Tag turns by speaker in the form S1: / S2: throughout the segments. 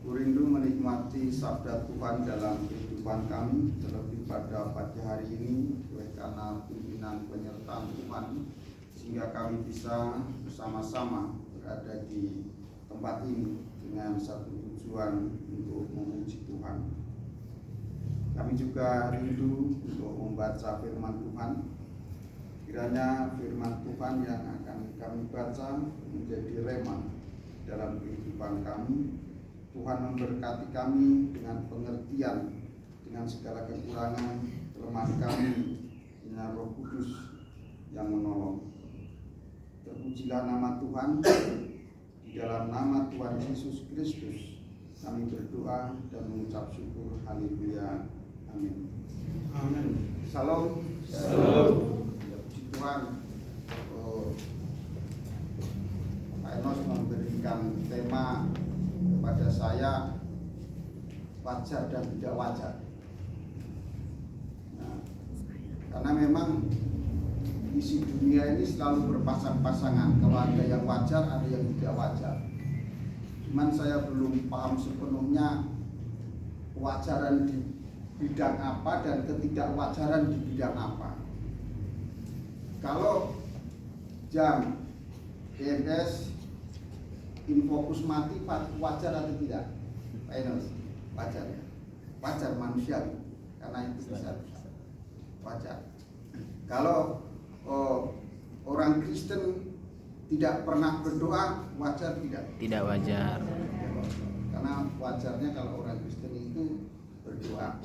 S1: Rindu menikmati sabda Tuhan dalam kehidupan kami, terlebih pada pagi hari ini, oleh karena pimpinan penyertaan Tuhan, sehingga kami bisa bersama-sama berada di tempat ini dengan satu tujuan untuk memuji Tuhan. Kami juga rindu untuk membaca firman Tuhan. Kiranya firman Tuhan yang akan kami baca menjadi rema dalam kehidupan kami. Tuhan memberkati kami dengan pengertian, dengan segala kekurangan, kelemahan kami, dengan Roh Kudus yang menolong. Terpujilah nama Tuhan. Di dalam nama Tuhan Yesus Kristus kami berdoa dan mengucap syukur. Haleluya. Amin.
S2: Amin.
S1: Salam.
S2: Salam.
S1: Puji Tuhan. Pak Enos memberikan tema kepada saya, wajar dan tidak wajar. Nah, karena memang isi dunia ini selalu berpasang-pasangan. Kalau ada yang wajar, ada yang tidak wajar. Cuman saya belum paham sepenuhnya kewajaran di bidang apa dan ketidakwajaran di bidang apa. Kalau jam EMS Infokus mati wajar atau tidak? Pak Enos, wajar ya? Wajar manusia, karena itu bisa wajar. Kalau orang Kristen tidak pernah berdoa, wajar tidak?
S3: Tidak wajar.
S1: Karena wajarnya kalau orang Kristen itu berdoa.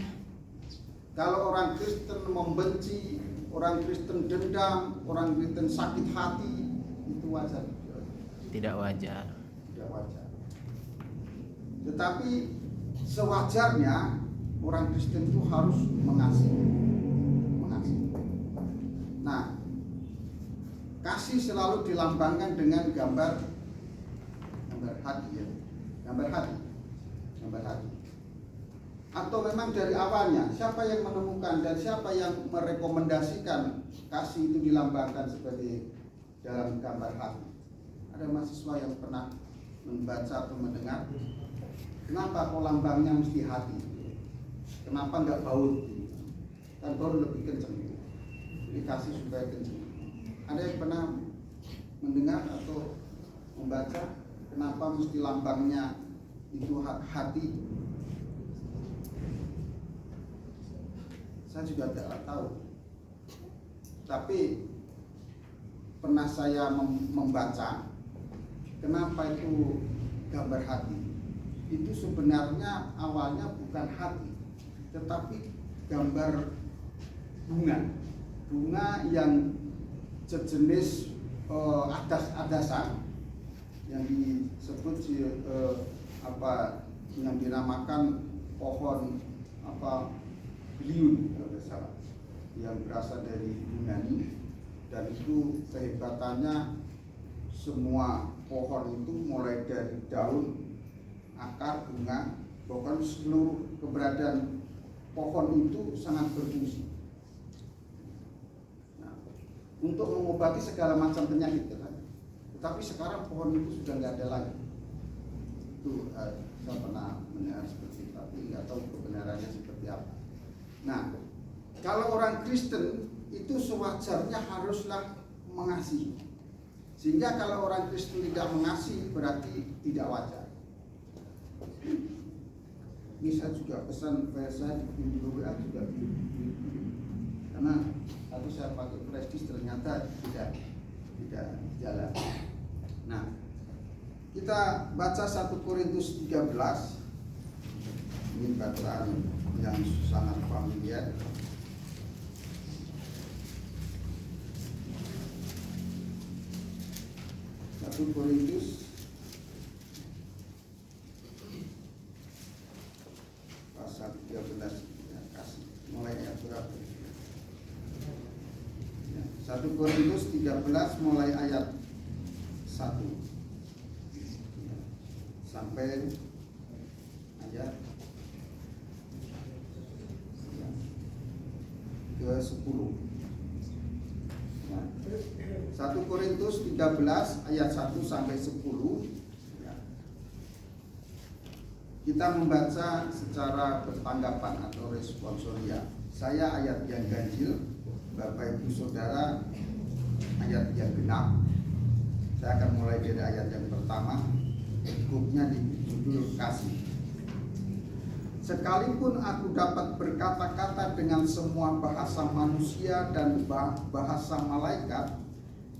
S1: Kalau orang Kristen membenci, orang Kristen dendam, orang Kristen sakit hati, itu wajar?
S3: Tidak wajar.
S1: Tidak wajar. Tetapi sewajarnya orang Kristen itu harus mengasihi. Nah, kasih selalu dilambangkan dengan gambar hati ya. Gambar hati. Atau memang dari awalnya siapa yang menemukan dan siapa yang merekomendasikan kasih itu dilambangkan sebagai dalam gambar hati? Ada mahasiswa yang pernah membaca atau mendengar, kenapa kok lambangnya mesti hati? Kenapa enggak baut? Kan baut lebih kenceng. Jadi kasih supaya kenceng. Ada yang pernah mendengar atau membaca kenapa mesti lambangnya itu hati? Saya juga tidak tahu. Tapi pernah saya membaca kenapa itu gambar hati. Itu sebenarnya awalnya bukan hati, tetapi gambar bunga yang sejenis adas-adasan yang disebut yang dinamakan pohon beliun kalau tidak salah, yang berasal dari Yunani. Dan itu kehebatannya semua pohon itu mulai dari daun, akar, bunga, bahkan seluruh keberadaan pohon itu sangat berfungsi. Nah, untuk mengobati segala macam penyakit kan. Tetapi sekarang pohon itu sudah nggak ada lagi. Itu saya pernah mendengar seperti itu, tapi nggak tahu kebenarannya seperti apa. Nah, kalau orang Kristen itu sewajarnya haruslah mengasihi. Sehingga kalau orang Kristen tidak mengasihi berarti tidak wajar. Ini saya juga pesan saya di WA juga karena tadi saya pakai flash disk ternyata tidak jalan. Nah, kita baca 1 Korintus 13. Ini bacaan yang sangat familiar. 1 Korintus pasal 13 ya, kasih mulai ayat berapa? Ya, 1 Korintus 13 mulai ayat 1 ya, sampai ayat ya, ke 10. 1 Korintus 13 ayat 1 sampai 10 ya. kita membaca secara bertanggapan atau responsoria. Saya ayat yang ganjil, Bapak Ibu Saudara ayat yang genap. Saya akan mulai dari ayat yang pertama, cukupnya di judul kasih. Sekalipun aku dapat berkata-kata dengan semua bahasa manusia dan bahasa malaikat,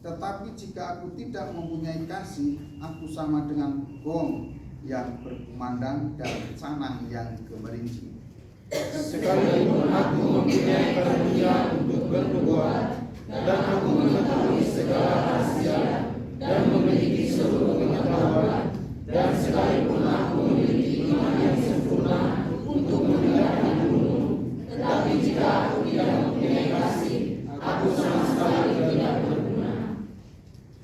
S1: tetapi jika aku tidak mempunyai kasih, aku sama dengan gong yang berkumandang dan canang yang gemerincing.
S2: Sekalipun aku mempunyai karunia untuk bernubuat dan aku mengetahui segala rahasia dan memiliki seluruh pengetahuan, dan sekalipun aku memiliki iman yang sempurna untuk meninggalkan gunung, tetapi jika aku tidak mempunyai kasih, aku sama sekali tidak berguna.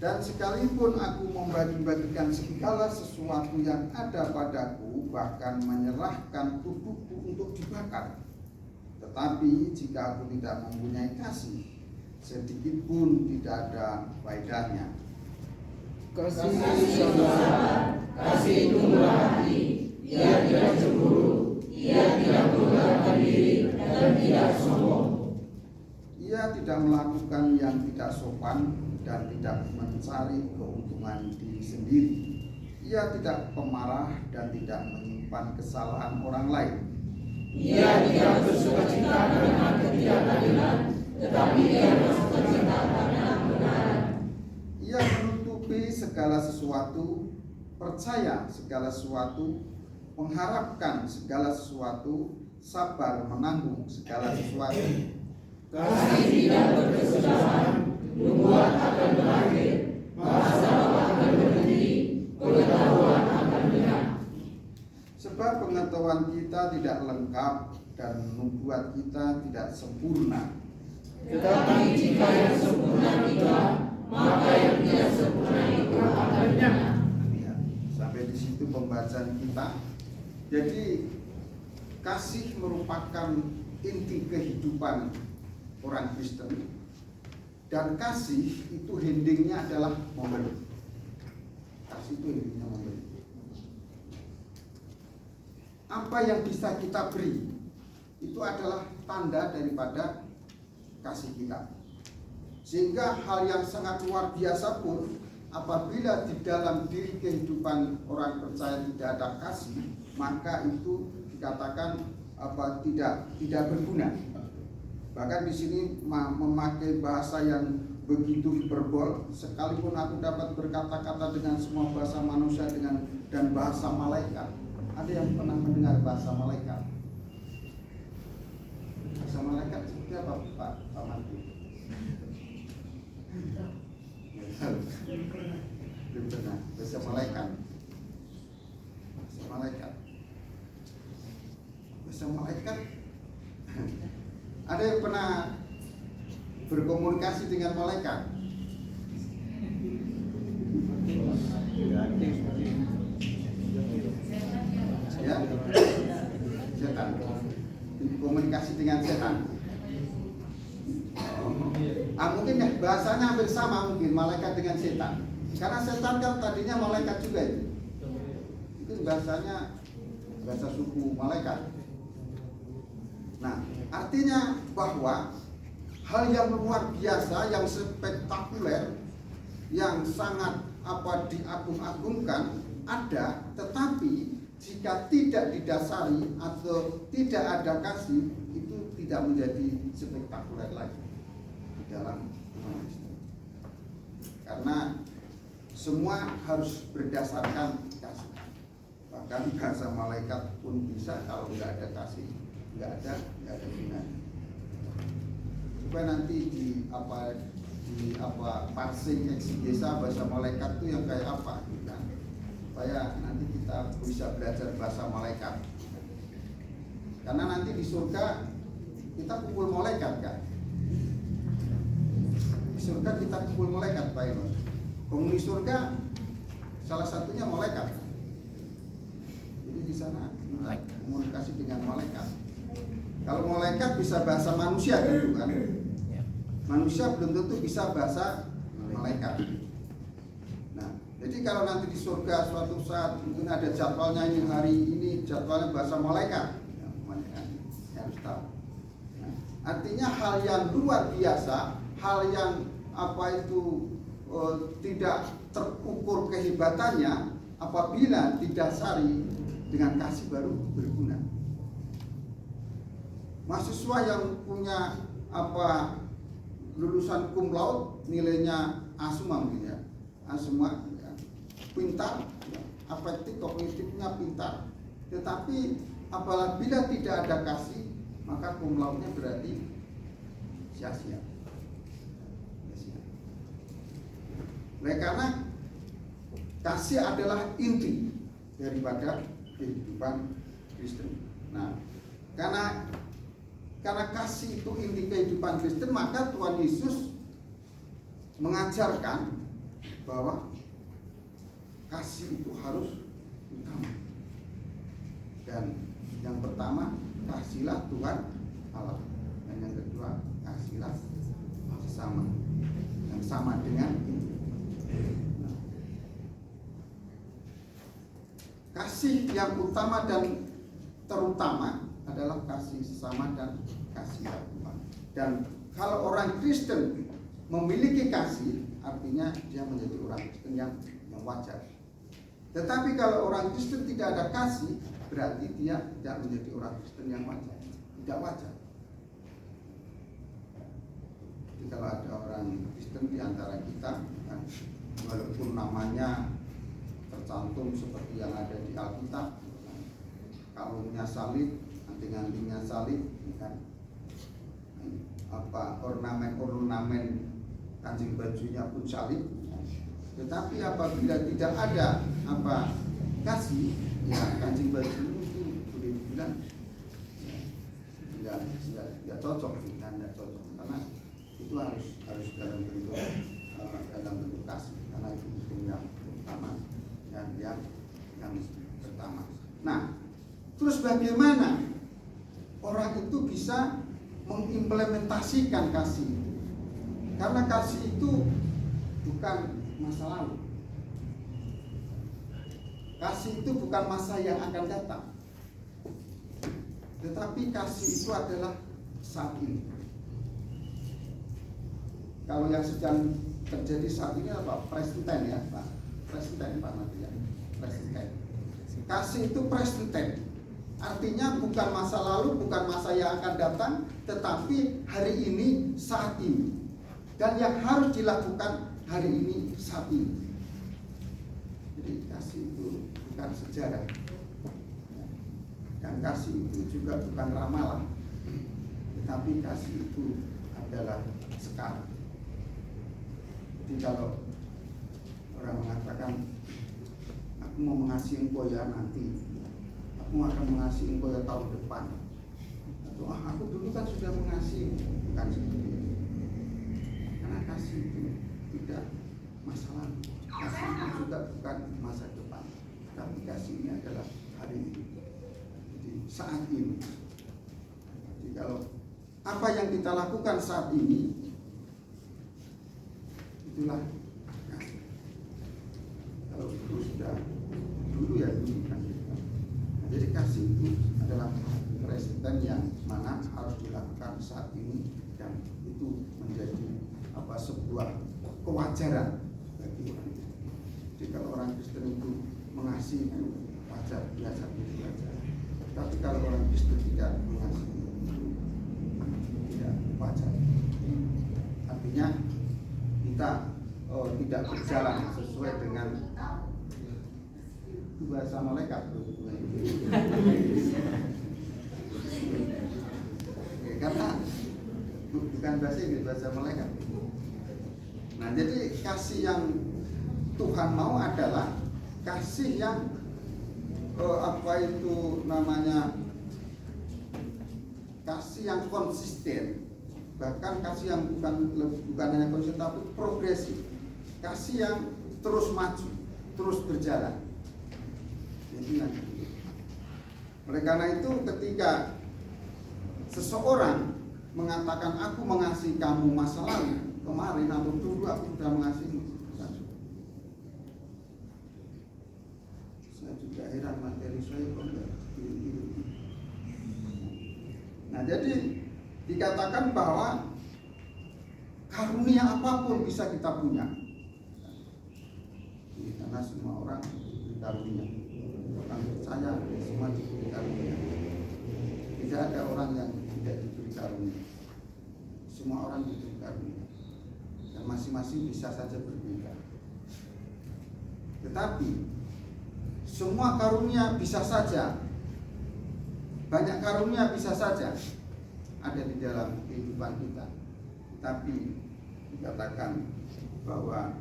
S1: Dan sekalipun aku membagi-bagikan segala sesuatu yang ada padaku, bahkan menyerahkan tubuhku untuk dibakar, tetapi jika aku tidak mempunyai kasih, sedikit pun tidak ada faedahnya.
S2: Kasih itu sabar, kasih itu murah hati, ia tidak cemburu, ia tidak mengharapkan diri dan tidak sombong.
S1: Ia tidak melakukan yang tidak sopan dan tidak mencari keuntungan diri sendiri. Ia tidak pemarah dan tidak menyimpan kesalahan orang lain.
S2: Ia tidak bersukacita karena ketidakadilan, tetapi ia bersukacita karena kebenaran.
S1: Ia menutupi segala sesuatu, percaya segala sesuatu, mengharapkan segala sesuatu, sabar menanggung segala sesuatu.
S2: Kasih tidak berkesudahan, nubuat akan berakhir, bahasa akan berhenti, pengetahuan akan benar.
S1: Sebab pengetahuan kita tidak lengkap dan nubuat kita tidak sempurna.
S2: Tetapi jika yang sempurna tiba, maka yang tidak sempurna itu akan benar.
S1: Ya, sampai di situ pembacaan kita. Jadi kasih merupakan inti kehidupan orang Kristen, dan kasih itu endingnya adalah memberi. Kasih itu endingnya memberi. Apa yang bisa kita beri itu adalah tanda daripada kasih kita. Sehingga hal yang sangat luar biasa pun, apabila di dalam diri kehidupan orang percaya tidak ada kasih, maka itu dikatakan tidak berguna. Bahkan di sini memakai bahasa yang begitu hiperbol. Sekalipun aku dapat berkata-kata dengan semua bahasa manusia dan bahasa malaikat. Ada yang pernah mendengar bahasa malaikat? Bahasa malaikat seperti apa, Pak Manti? Belum pernah. Bahasa malaikat. Bahasa malaikat. Bahasa malaikat. Ada yang pernah berkomunikasi dengan malaikat? Ya, setan. Komunikasi dengan setan. Mungkin ya bahasanya hampir sama, mungkin malaikat dengan setan. Karena setan kan tadinya malaikat juga itu. Itu bahasanya bahasa suku malaikat. Nah, artinya bahwa hal yang luar biasa, yang spektakuler, yang sangat diagung-agungkan ada, tetapi jika tidak didasari atau tidak ada kasih, itu tidak menjadi spektakuler lagi di dalam umat Kristen. Karena semua harus berdasarkan kasih. Bahkan bahasa malaikat pun bisa kalau nggak ada kasih, nggak ada gunanya. Coba nanti di parsing eksegesa bahasa malaikat itu yang kayak apa, kan? Supaya nanti kita bisa belajar bahasa malaikat. Karena nanti di surga kita kumpul malaikat, kan? Di surga kita kumpul malaikat, Pak Inon. Penghuni surga salah satunya malaikat. Jadi di sana komunikasi dengan malaikat. Kalau malaikat bisa bahasa manusia gitu kan. Manusia belum tentu bisa bahasa malaikat. Nah, jadi Jadi kalau nanti di surga suatu saat mungkin ada jadwalnya, ini hari ini jadwalnya bahasa malaikat, ya, harus tahu. Nah, artinya hal yang luar biasa, hal yang tidak terukur kehebatannya apabila didasari dengan kasih baru berguna. Mahasiswa yang punya lulusan cum laude nilainya A semua mungkin ya, A semua ya, pintar, ya, afektif kognitifnya pintar, tetapi apabila tidak ada kasih maka cum laude-nya berarti sia-sia. Oleh karena kasih adalah inti daripada kehidupan Kristen. Nah, karena kasih itu inti kehidupan Kristen, maka Tuhan Yesus mengajarkan bahwa kasih itu harus utama. Dan yang pertama, kasihilah Tuhan Allah. Dan yang kedua, kasihilah sesama. Yang sama dengan ini. Nah, kasih yang utama dan terutama adalah kasih sesama dan kasih Tuhan. Dan kalau orang Kristen memiliki kasih, artinya dia menjadi orang Kristen yang wajar. Tetapi kalau orang Kristen tidak ada kasih, berarti dia tidak menjadi orang Kristen yang wajar, tidak wajar. Jadi kalau ada orang Kristen di antara kita, kan, walaupun namanya tercantum seperti yang ada di Alkitab, kan, kalungnya salib, anting-antingnya salib, kan, ornamen kancing bajunya pun salib. Tetapi apabila tidak ada kasih, ya kancing baju itu boleh dibilang tidak cocok, tidak cocok, karena itu harus dalam bentuk kasih, karena itu yang pertama dan yang pertama. Nah, terus bagaimana orang itu bisa mengimplementasikan kasih itu? Karena kasih itu bukan masa lalu. Kasih itu bukan masa yang akan datang. Tetapi kasih itu adalah saat ini. Kalau yang sedang terjadi saat ini apa? Present tense ya, Pak. Present tense Pak nanti ya. Present tense. Kasih itu present tense. Artinya bukan masa lalu, bukan masa yang akan datang, tetapi hari ini, saat ini. Dan yang harus dilakukan hari ini, saat ini. Jadi kasih itu bukan sejarah. Dan kasih itu juga bukan ramalan. Tetapi kasih itu adalah sekarang. Jadi kalau orang mengatakan, aku mau mengasihi engkau ya nanti, aku akan mengasihi engkau ya tahun depan, atau aku dulu kan sudah mengasihi, bukan seperti itu. Karena kasih itu tidak masa lalu, kasih itu juga bukan masa depan, tapi kasih ini adalah hari ini, jadi saat ini. Jadi kalau apa yang kita lakukan saat ini, itulah kasih. Kalau dulu sudah dulu ya dulu kan. Jadi kasih itu adalah presiden yang mana harus dilakukan saat ini, dan itu menjadi sebuah kewajaran bagi orang Kristen. Jadi kalau orang Kristen itu mengasihi itu wajar, biasa, wajar. Tapi kalau orang Kristen tidak mengasihi itu tidak wajar. Artinya kita tidak berjalan sesuai dengan bahasa malaikat. Karena bukan bahasa Inggris, bahasa malaikat. Nah, jadi kasih yang Tuhan mau adalah kasih yang kasih yang konsisten, bahkan kasih yang bukan hanya konsisten tapi progresif, kasih yang terus maju, terus berjalan. Jadi, oleh karena itu ketika seseorang mengatakan aku mengasihi kamu masa lalu, kemarin atau dulu aku sudah mengasihimu, saya kok enggak kirim. Nah, jadi dikatakan bahwa karunia apapun bisa kita punya. Karena semua orang diberi karunia. Orang percaya semua diberi karunia. Tidak ada orang yang tidak diberi karunia. Semua orang diberi karunia. Dan masing-masing bisa saja berbeda. Tetapi semua karunia bisa saja, banyak karunia bisa saja ada di dalam kehidupan kita. Tapi dikatakan bahwa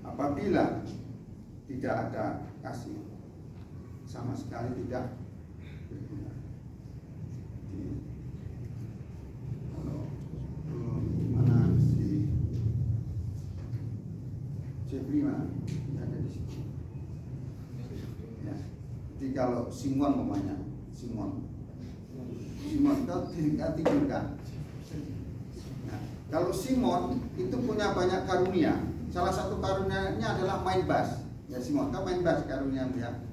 S1: apabila tidak ada kasih, sama sekali tidak berguna. Jadi, kalau mana si Jeffrey mana ada di situ. Ya. Jadi kalau Simon namanya, Simon itu tidurkan. Nah, kalau Simon itu punya banyak karunia. Salah satu karunianya adalah main bass. Ya Simon kan main bass karunia dia.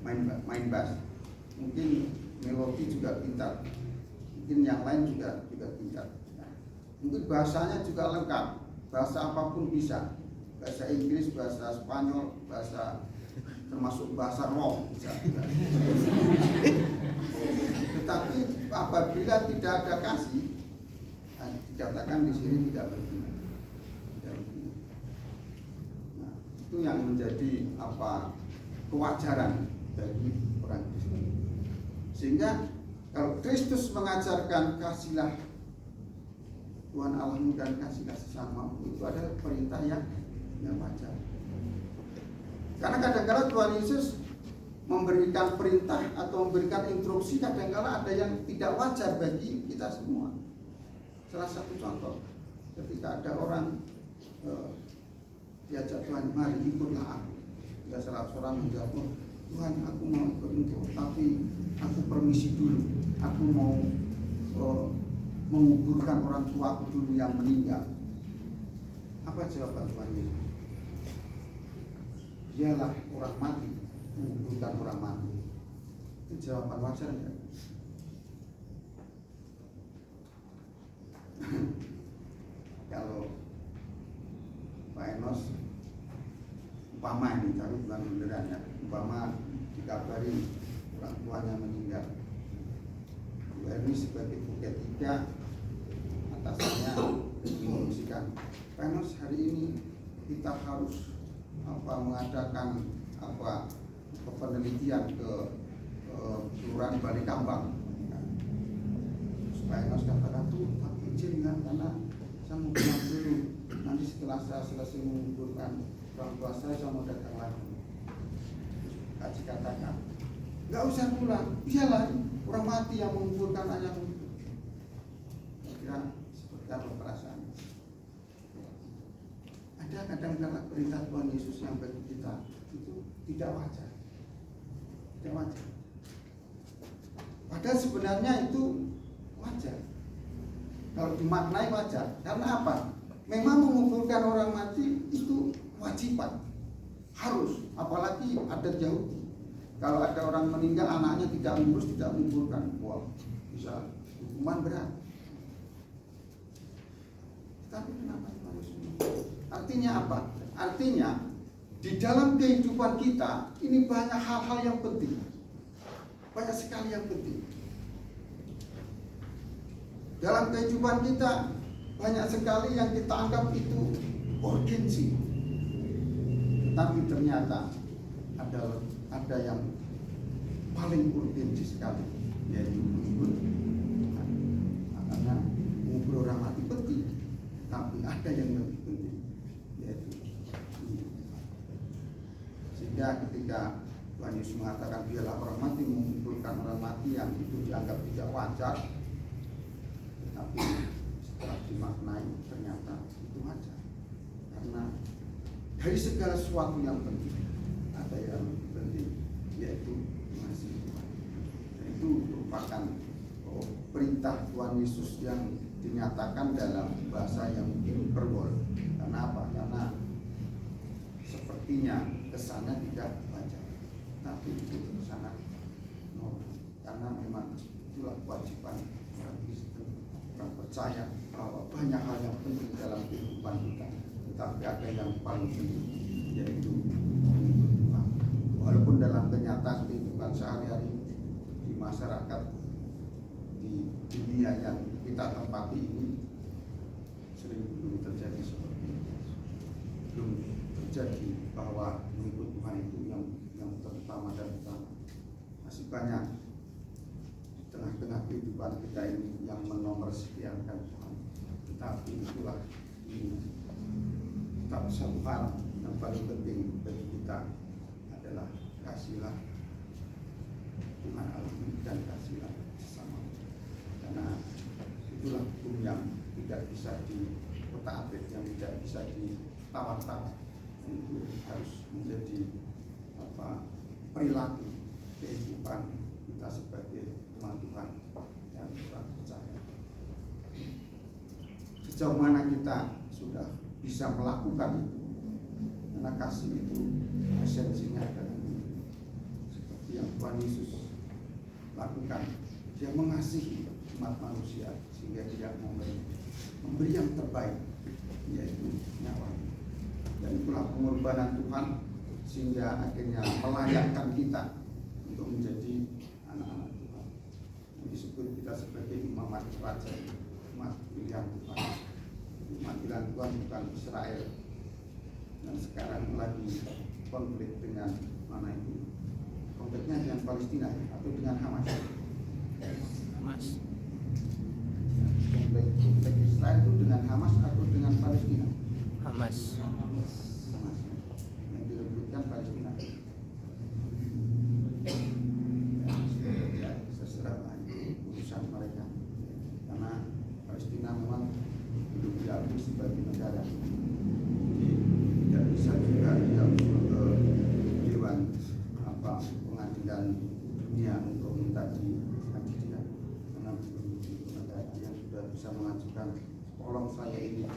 S1: Main bass. Mungkin melodi juga pintar. Mungkin yang lain juga pintar. Nah, mungkin bahasanya juga lengkap. Bahasa apapun bisa. Bahasa Inggris, bahasa Spanyol, bahasa termasuk bahasa roh bisa. Tetapi apabila tidak ada kasih, dikatakan di sini tidak berguna. Nah, itu yang menjadi kewajaran bagi orang Kristen. Sehingga kalau Kristus mengajarkan kasihlah Tuhan Allahmu dan kasihlah sesamamu, itu adalah perintah yang wajar. Karena kadang-kadang Tuhan Yesus memberikan perintah atau memberikan instruksi, kadang-kadang ada yang tidak wajar bagi kita semua. Salah satu contoh, ketika ada orang diajak Tuhan, mari ikutlah aku. Ya salah seorang menjawab, Tuhan aku mau ikut engkau, tapi aku permisi dulu. Aku mau menguburkan orang tua aku dulu yang meninggal. Apa jawaban Tuhan Yesus? Dialah orang mati, menguburkan orang mati. Itu jawaban wajar enggak? Kalau Pak Enos umpama ini, tapi bukan beneran ya, umpama dikabari orang tuanya meninggal, Bu Erni sebagai buket 3 atasannya menginstruksikan, Pak Enos hari ini kita harus mengadakan penelitian ke Kelurahan Balikambang. Supaya Enos katakan tuh, tapi izin kan, karena saya mau pulang dulu. Nanti setelah saya selesai mengumpulkan orang tua saya mau datang lagi. Kaji katakan, nggak usah pulang, iyalah orang mati yang mengumpulkan ayahmu. Kira seperti apa perasaan? Ada kadang-kadang perintah Tuhan Yesus yang bagi kita itu tidak wajar. Tidak wajar. Padahal sebenarnya itu wajar. Kalau dimaknai wajar. Karena apa? Memang mengumpulkan orang mati itu kewajiban. Harus. Apalagi adat Yahudi. Kalau ada orang meninggal, anaknya tidak mengurus, tidak mengumpulkan, wah, bisa hukuman berat. Tapi kenapa Tuhan Yesus? Artinya apa? Artinya di dalam kehidupan kita ini banyak hal-hal yang penting. Banyak sekali yang penting. Dalam kehidupan kita banyak sekali yang kita anggap itu urgensi. Tapi ternyata ada yang paling urgensi sekali, yaitu mengubur. Karena mengubur orang mati penting, tapi ada yang lebih penting, yaitu sehingga ketika Tuhan Yesus mengatakan biarlah orang mati mengumpulkan orang mati yang itu dianggap tidak wajar, tetapi setelah dimaknai ternyata itu wajar. Karena dari segala sesuatu yang penting ada yang lebih penting, yaitu mengasihi Tuhan. Dan itu merupakan perintah Tuhan Yesus yang dinyatakan dalam bahasa yang mungkin verbal. Karena apa? Karena sepertinya kesannya tidak wajar, tapi itu sangat percaya bahwa banyak hal yang penting dalam kehidupan kita, tetapi ada yang paling penting, yaitu mengikut Tuhan. Walaupun dalam kenyataan kehidupan sehari-hari di masyarakat, di dunia yang kita tempati ini, sering belum terjadi seperti itu. Belum terjadi bahwa mengikut Tuhan itu yang terutama dan utama. Masih banyak di tengah-tengah kehidupan kita ini yang menomorsekiankan Tuhan. Tetapi itulah ini. Tak satu hal yang paling penting bagi kita adalah kasihlah Tuhan Allah dan kasihlah sesama. Karena itulah hukum yang tidak bisa dikotak-atik, yang tidak bisa ditawar-tawar. Itu harus menjadi perilaku kehidupan kita sebagai umat Tuhan yang orang percaya. Sejauh mana kita sudah bisa melakukan itu, karena kasih itu esensinya adalah seperti yang Tuhan Yesus lakukan. Dia mengasihi umat manusia sehingga dia memberi yang terbaik, yaitu nyawanya. Dan itulah pengorbanan Tuhan sehingga akhirnya melayakkan kita untuk menjadi anak-anak Tuhan. Yang disebut kita sebagai umat raja, umat pilihan Tuhan. Umat pilihan Tuhan bukan Israel. Dan sekarang lagi konflik dengan mana itu? Konfliknya dengan Palestina atau dengan Hamas?
S3: Hamas.
S1: Konflik Israel itu dengan Hamas atau dengan Palestina?
S3: Hamas.
S1: Yang direbutkan Palestina. Ya, seserah urusan mereka. Karena Palestina memang belum diakui sebagai negara. Jadi tidak bisa juga diakui ke Dewan Pengadilan Dunia untuk minta diadili. Karena belum negara yang sudah bisa mengajukan tolong saya ini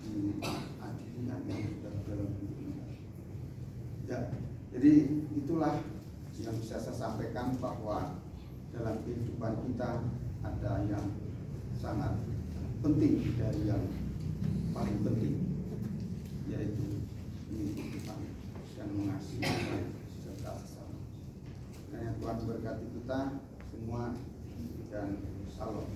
S1: diadili yang sudah dalam ya. Jadi itulah yang bisa saya sampaikan, bahwa dalam kehidupan kita ada yang sangat penting dari yang paling penting, yaitu mengikuti Tuhan dan mengasihi serta sesama. Dan Tuhan berkati kita semua dan salam.